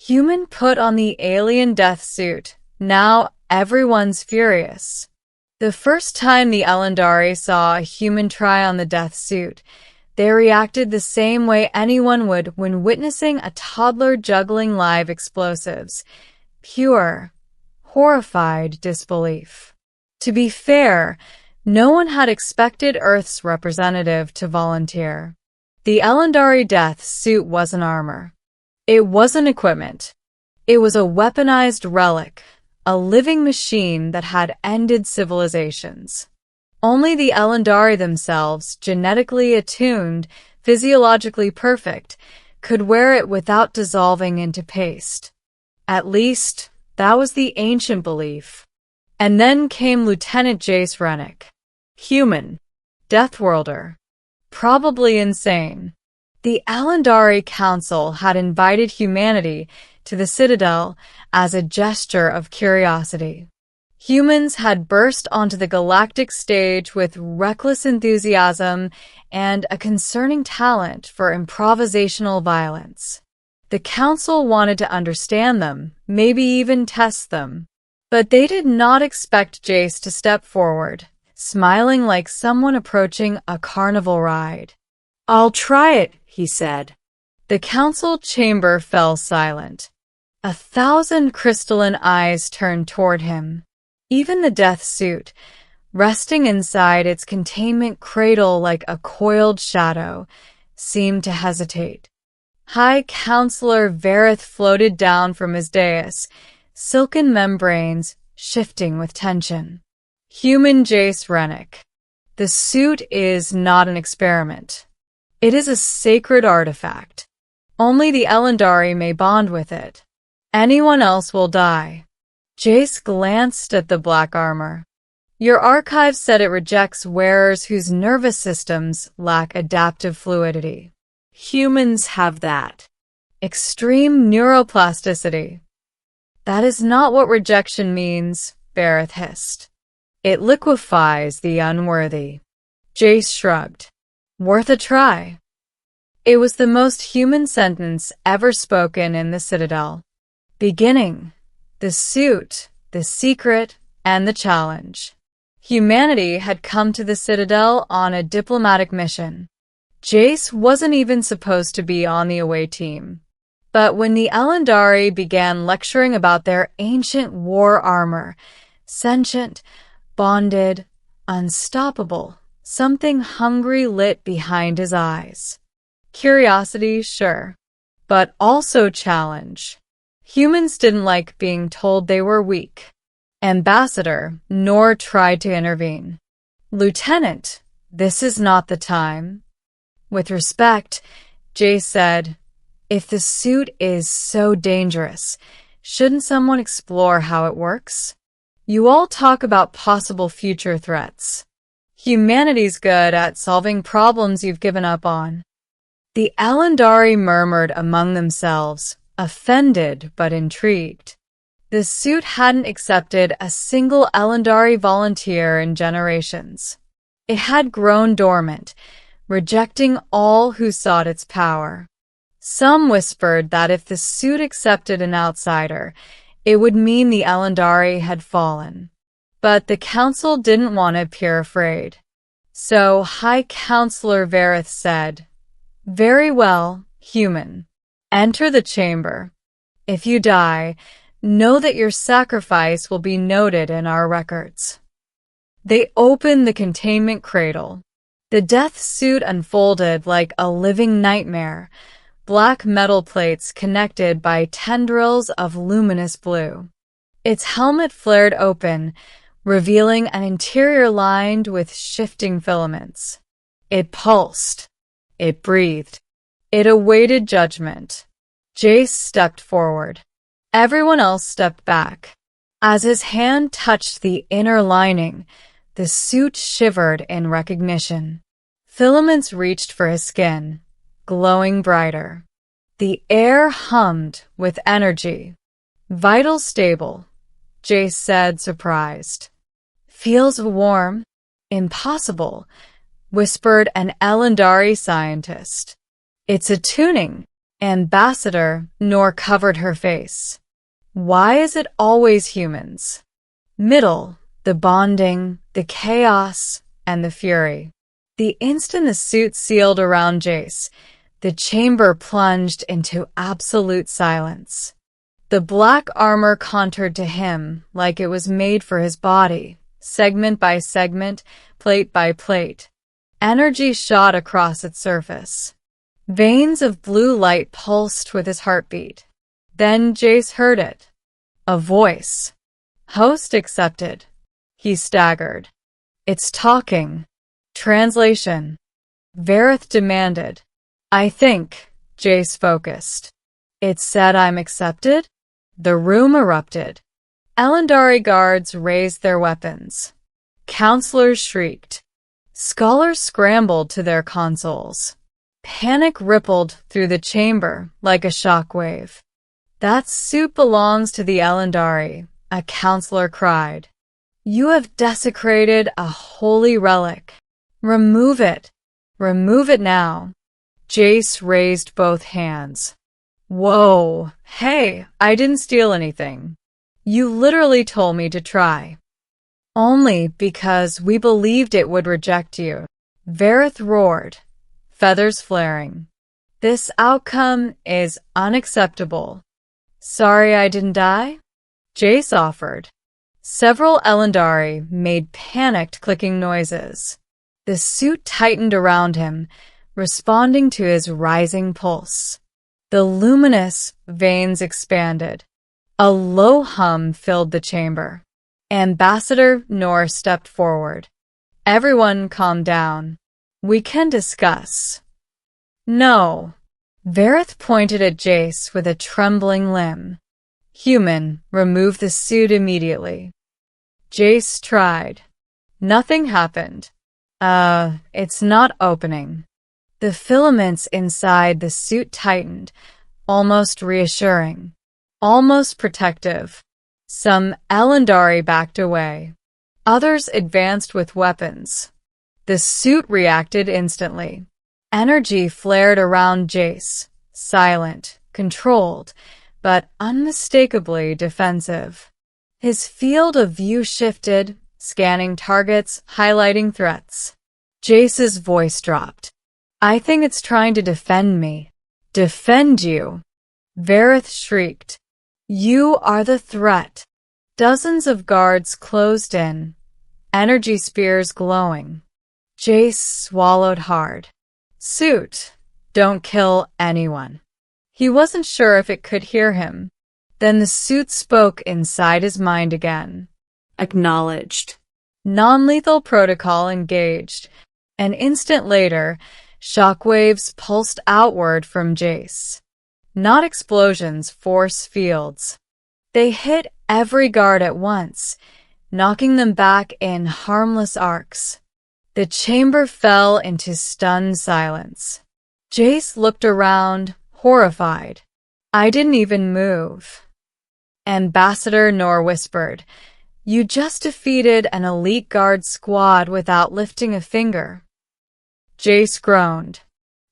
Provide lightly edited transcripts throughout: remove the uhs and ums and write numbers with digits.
Human put on the alien death suit. Now everyone's furious. The first time the Elandari saw a human try on the death suit, they reacted the same way anyone would when witnessing a toddler juggling live explosives. Pure, horrified disbelief. To be fair, no one had expected Earth's representative to volunteer. The Elandari death suit wasn't armor. It wasn't equipment. It was a weaponized relic, a living machine that had ended civilizations. Only the Elandari themselves, genetically attuned, physiologically perfect, could wear it without dissolving into paste. At least, that was the ancient belief. And then came Lieutenant Jace Rennick. Human. Deathworlder. Probably insane. The Elandari Council had invited humanity to the Citadel as a gesture of curiosity. Humans had burst onto the galactic stage with reckless enthusiasm and a concerning talent for improvisational violence. The Council wanted to understand them, maybe even test them. But they did not expect Jace to step forward, smiling like someone approaching a carnival ride. "I'll try it," he said. The council chamber fell silent. 1,000 crystalline eyes turned toward him. Even the death suit, resting inside its containment cradle like a coiled shadow, seemed to hesitate. High Counselor Vareth floated down from his dais, silken membranes shifting with tension. Human Jace Rennick. The suit is not an experiment. It is a sacred artifact. Only the Elandari may bond with it. Anyone else will die. Jace glanced at the black armor. Your archive said it rejects wearers whose nervous systems lack adaptive fluidity. Humans have that. Extreme neuroplasticity. That is not what rejection means, Vareth hissed. It liquefies the unworthy. Jace shrugged. Worth a try. It was the most human sentence ever spoken in the Citadel. Beginning, the suit, the secret, and the challenge. Humanity had come to the Citadel on a diplomatic mission. Jace wasn't even supposed to be on the away team. But when the Elandari began lecturing about their ancient war armor, sentient, bonded, unstoppable, something hungry lit behind his eyes. Curiosity, sure, but also challenge. Humans didn't like being told they were weak. Ambassador, nor tried to intervene. Lieutenant, this is not the time. With respect, Jace said, if the suit is so dangerous, shouldn't someone explore how it works? You all talk about possible future threats. Humanity's good at solving problems you've given up on. The Elandari murmured among themselves, offended but intrigued. The suit hadn't accepted a single Elandari volunteer in generations. It had grown dormant, rejecting all who sought its power. Some whispered that if the suit accepted an outsider, it would mean the Elandari had fallen. But the council didn't want to appear afraid. So High Counselor Vareth said, very well, human. Enter the chamber. If you die, know that your sacrifice will be noted in our records. They opened the containment cradle. The death suit unfolded like a living nightmare, black metal plates connected by tendrils of luminous blue. Its helmet flared open, revealing an interior lined with shifting filaments. It pulsed. It breathed. It awaited judgment. Jace stepped forward. Everyone else stepped back. As his hand touched the inner lining, the suit shivered in recognition. Filaments reached for his skin, glowing brighter. The air hummed with energy. Vital stable, Jace said, surprised. Feels warm? Impossible, whispered an Elandari scientist. It's attuning, Ambassador Noor covered her face. Why is it always humans? Middle, the bonding, the chaos, and the fury. The instant the suit sealed around Jace, the chamber plunged into absolute silence. The black armor contoured to him like it was made for his body, segment by segment, plate by plate. Energy shot across its surface. Veins of blue light pulsed with his heartbeat. Then Jace heard it. A voice. Host accepted. He staggered. It's talking. Translation. Vareth demanded. I think, Jace focused. It said I'm accepted? The room erupted. Elendari guards raised their weapons. Counselors shrieked. Scholars scrambled to their consoles. Panic rippled through the chamber like a shockwave. That suit belongs to the Elendari, a counselor cried. You have desecrated a holy relic. Remove it. Remove it now. Jace raised both hands. Whoa, hey, I didn't steal anything. You literally told me to try. Only because we believed it would reject you. Vareth roared, feathers flaring. This outcome is unacceptable. Sorry I didn't die? Jace offered. Several Elendari made panicked clicking noises. The suit tightened around him, responding to his rising pulse. The luminous veins expanded. A low hum filled the chamber. Ambassador Noor stepped forward. Everyone calm down. We can discuss. No. Vareth pointed at Jace with a trembling limb. Human, remove the suit immediately. Jace tried. Nothing happened. It's not opening. The filaments inside the suit tightened, almost reassuring, almost protective. Some Elendari backed away. Others advanced with weapons. The suit reacted instantly. Energy flared around Jace, silent, controlled, but unmistakably defensive. His field of view shifted, scanning targets, highlighting threats. Jace's voice dropped. I think it's trying to defend me. Defend you. Vareth shrieked. You are the threat. Dozens of guards closed in, energy spears glowing. Jace swallowed hard. Suit, don't kill anyone. He wasn't sure if it could hear him. Then the suit spoke inside his mind again. Acknowledged. Non-lethal protocol engaged. An instant later, shockwaves pulsed outward from Jace. Not explosions, force fields. They hit every guard at once, knocking them back in harmless arcs. The chamber fell into stunned silence. Jace looked around, horrified. I didn't even move. Ambassador Noor whispered, You just defeated an elite guard squad without lifting a finger. Jace groaned.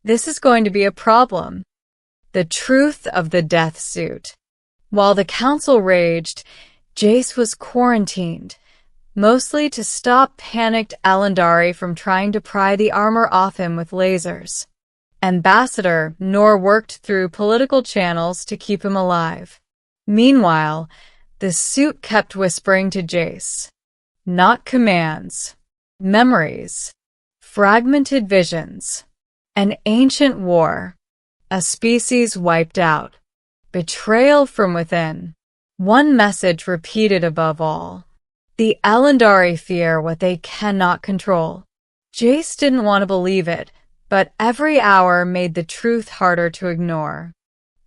This is going to be a problem. The truth of the death suit. While the council raged, Jace was quarantined, mostly to stop panicked Elendari from trying to pry the armor off him with lasers. Ambassador Noor worked through political channels to keep him alive. Meanwhile, the suit kept whispering to Jace. Not commands. Memories. Fragmented visions. An ancient war. A species wiped out. Betrayal from within. One message repeated above all. The Elendari fear what they cannot control. Jace didn't want to believe it, but every hour made the truth harder to ignore.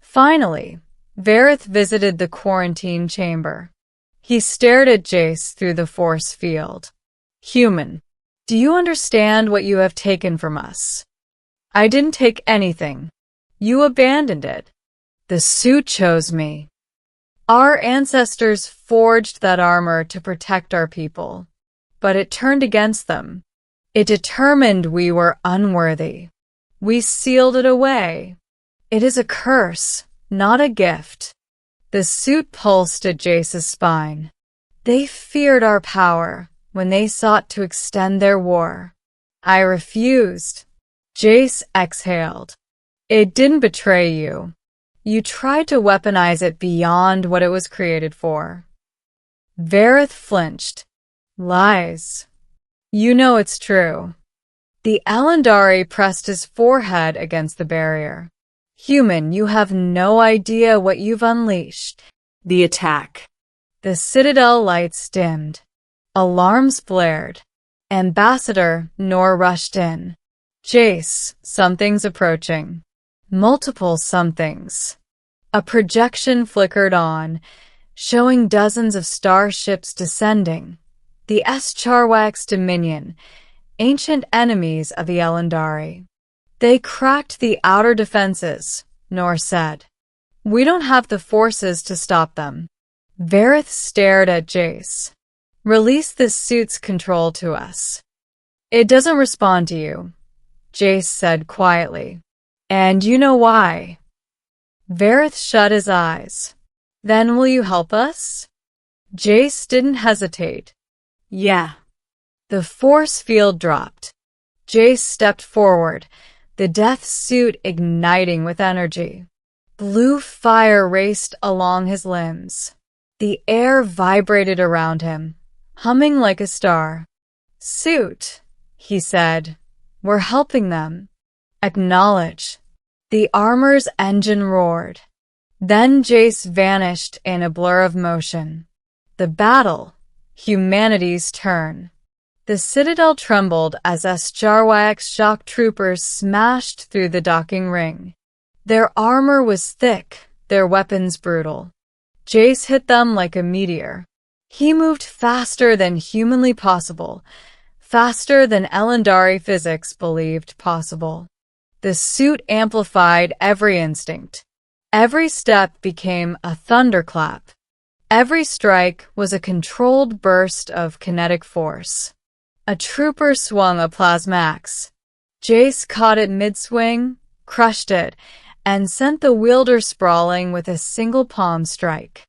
Finally, Vareth visited the quarantine chamber. He stared at Jace through the force field. Human, do you understand what you have taken from us? I didn't take anything. You abandoned it. The suit chose me. Our ancestors forged that armor to protect our people, but it turned against them. It determined we were unworthy. We sealed it away. It is a curse, not a gift. The suit pulsed at Jace's spine. They feared our power when they sought to extend their war. I refused. Jace exhaled. It didn't betray you. You tried to weaponize it beyond what it was created for. Vareth flinched. Lies. You know it's true. The Alandari pressed his forehead against the barrier. Human, you have no idea what you've unleashed. The attack. The Citadel lights dimmed. Alarms blared. Ambassador Nor rushed in. Jace, something's approaching. Multiple somethings. A projection flickered on, showing dozens of starships descending. The Escharwax Dominion, ancient enemies of the Alandari. They cracked the outer defenses, Nor said. We don't have the forces to stop them. Vareth stared at Jace. Release this suit's control to us. It doesn't respond to you, Jace said quietly. And you know why. Vareth shut his eyes. Then will you help us? Jace didn't hesitate. Yeah. The force field dropped. Jace stepped forward, the death suit igniting with energy. Blue fire raced along his limbs. The air vibrated around him, humming like a star. Suit, he said. We're helping them. Acknowledge. The armor's engine roared. Then Jace vanished in a blur of motion. The battle. Humanity's turn. The Citadel trembled as Escharwax shock troopers smashed through the docking ring. Their armor was thick, their weapons brutal. Jace hit them like a meteor. He moved faster than humanly possible, faster than Alandari physics believed possible. The suit amplified every instinct. Every step became a thunderclap. Every strike was a controlled burst of kinetic force. A trooper swung a plasmax. Jace caught it mid-swing, crushed it, and sent the wielder sprawling with a single palm strike.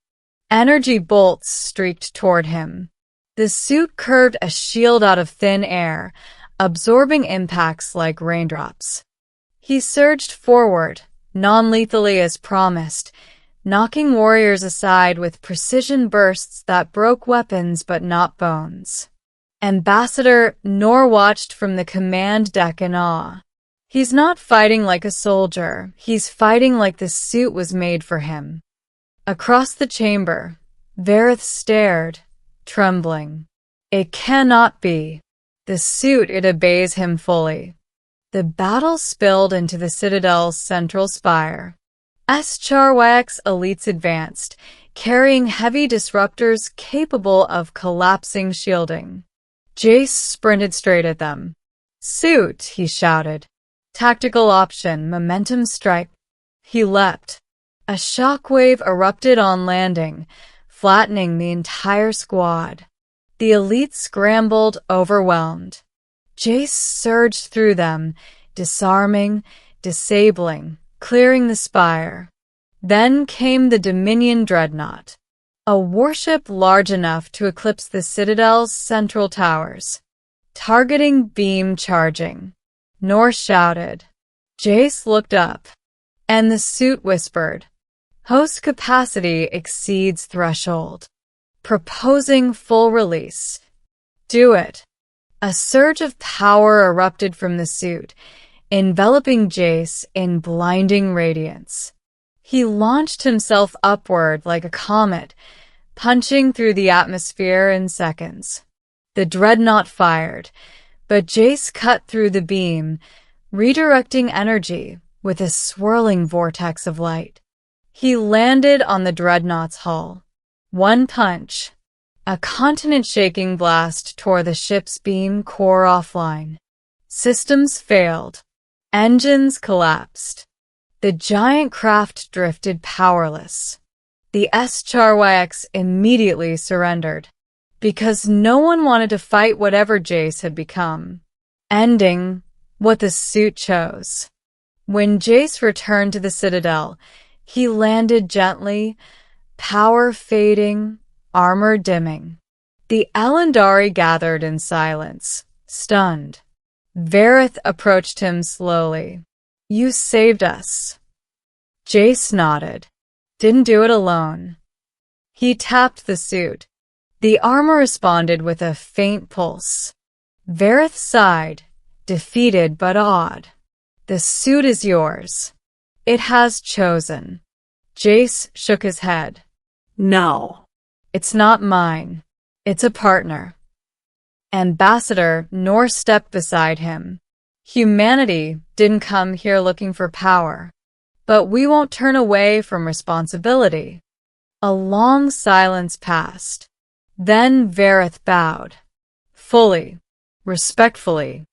Energy bolts streaked toward him. The suit curved a shield out of thin air, absorbing impacts like raindrops. He surged forward, non-lethally as promised, knocking warriors aside with precision bursts that broke weapons but not bones. Ambassador Nor watched from the command deck in awe. He's not fighting like a soldier, he's fighting like the suit was made for him. Across the chamber, Vareth stared, trembling. It cannot be. The suit, it obeys him fully. The battle spilled into the Citadel's central spire. Escharwax elites advanced, carrying heavy disruptors capable of collapsing shielding. Jace sprinted straight at them. Suit, he shouted. Tactical option, momentum strike. He leapt. A shockwave erupted on landing, flattening the entire squad. The elite scrambled, overwhelmed. Jace surged through them, disarming, disabling, clearing the spire. Then came the Dominion Dreadnought, a warship large enough to eclipse the Citadel's central towers. Targeting beam charging. Nor shouted. Jace looked up, and the suit whispered. Host capacity exceeds threshold. Proposing full release. Do it. A surge of power erupted from the suit, enveloping Jace in blinding radiance. He launched himself upward like a comet, punching through the atmosphere in seconds. The dreadnought fired, but Jace cut through the beam, redirecting energy with a swirling vortex of light. He landed on the dreadnought's hull. One punch. A continent-shaking blast tore the ship's beam core offline. Systems failed. Engines collapsed. The giant craft drifted powerless. The Escharwax immediately surrendered, because no one wanted to fight whatever Jace had become, ending what the suit chose. When Jace returned to the Citadel, he landed gently, power fading, armor dimming. The Alandari gathered in silence, stunned. Vareth approached him slowly. "You saved us." Jace nodded. "Didn't do it alone." He tapped the suit. The armor responded with a faint pulse. Vareth sighed, defeated but awed. "The suit is yours. It has chosen." Jace shook his head. No. "It's not mine. It's a partner." Ambassador Nor stepped beside him. "Humanity didn't come here looking for power, but we won't turn away from responsibility." A long silence passed. Then Vareth bowed. "Fully, respectfully,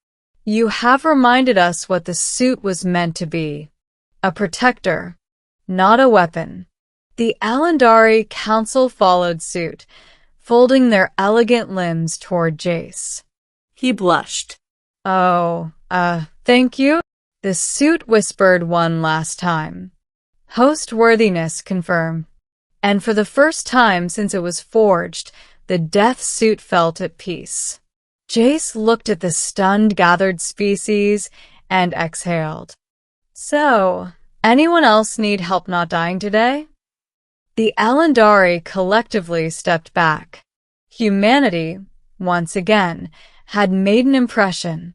you have reminded us what the suit was meant to be. A protector, not a weapon." The Alandari Council followed suit, folding their elegant limbs toward Jace. He blushed. "Oh, thank you." The suit whispered one last time. "Host worthiness confirmed." And for the first time since it was forged, the death suit felt at peace. Jace looked at the stunned gathered species and exhaled. "So, anyone else need help not dying today?" The Alandari collectively stepped back. Humanity, once again, had made an impression.